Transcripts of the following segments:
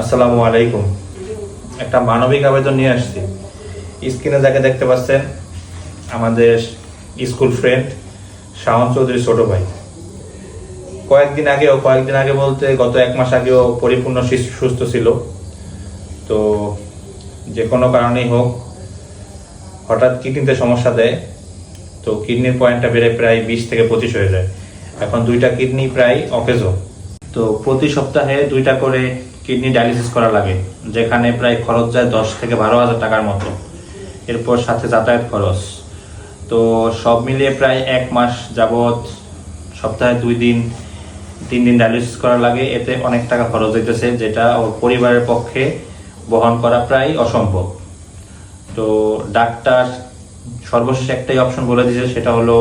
আসসালামু আলাইকুম। একটা মানবিক আবেদন নিয়ে আসছি। স্ক্রিনে যাকে দেখতে পাচ্ছেন আমাদের স্কুল ফ্রেন্ড শাওন চৌধুরী ছোট ভাই। কয়েকদিন আগে বলতে গত 1 মাস আগেও পরিপূর্ণ সুস্থ ছিল। তো যে কোনো কারণেই হোক হঠাৎ কিডনিতে সমস্যা দেয়। তো কিডনির পয়েন্টটা বেড়ে প্রায় 20 থেকে 25 হয়ে যায়। এখন 2টা কিডনি প্রায় অকেজো। তো প্রতি সপ্তাহে 2টা করে কিডনি ডায়ালিসিস করা লাগে, যেখানে প্রায় খরচ যায় 10 থেকে 12,000 টাকার মতো। এরপর সাথে যাতায়াত খরচ। তো সব মিলিয়ে প্রায় 1 মাস যাবৎ সপ্তাহে 2 দিন 3 দিন ডায়ালিসিস করা লাগে। এতে অনেক টাকা খরচ হইতেছে, যেটা ওর পরিবারের পক্ষে বহন করা প্রায় অসম্ভব। তো ডাক্তার সর্বশেষ একটাই অপশন বলে দিয়েছে, সেটা হলো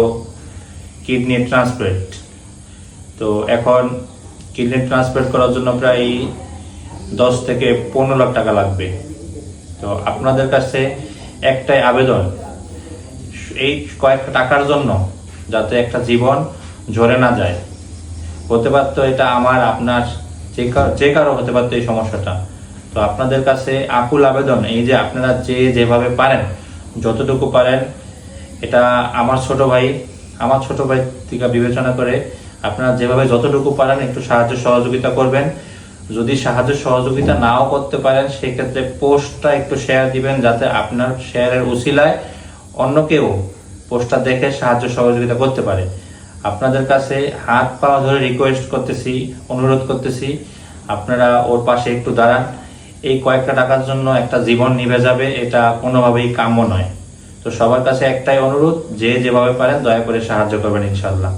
কিডনি ট্রান্সপ্লান্ট। তো এখন কিডনি ট্রান্সপ্লান্ট করার জন্য প্রায় 10 থেকে 15 লাখ টাকা লাগবে। তো আপনাদের কাছে একটাই আবেদন, এই কয়েকটা টাকার জন্য যাতে একটা জীবন ঝরে না যায়। হতে পারতো এটা আমার, আপনার, যে কারো হতে পারতো এই সমস্যাটা। তো আপনাদের কাছে আকুল আবেদন, এই যে আপনারা যেভাবে পারেন, যতটুকু পারেন, এটা আমার ছোট ভাই থেকে বিবেচনা করে আপনারা যেভাবে যতটুকু পারেন একটু সাহায্য সহযোগিতা করবেন। যদি সাহায্য সহযোগিতা নাও করতে পারেন, সেক্ষেত্রে পোস্টটা একটু শেয়ার দিবেন, যাতে আপনার শেয়ারের উসিলায় অন্য কেউ পোস্টটা দেখে সাহায্য সহযোগিতা করতে পারে। আপনাদের কাছে হাত পা ধরে রিকোয়েস্ট করতেছি, অনুরোধ করতেছি, আপনারা ওর পাশে একটু দাঁড়ান। এই কয়েকটা টাকার জন্য একটা জীবন নিভে যাবে, এটা কোনোভাবেই কাম্য নয়। তো সবার কাছে একটাই অনুরোধ, যেভাবে পারেন দয়া করে সাহায্য করবেন ইনশাল্লাহ।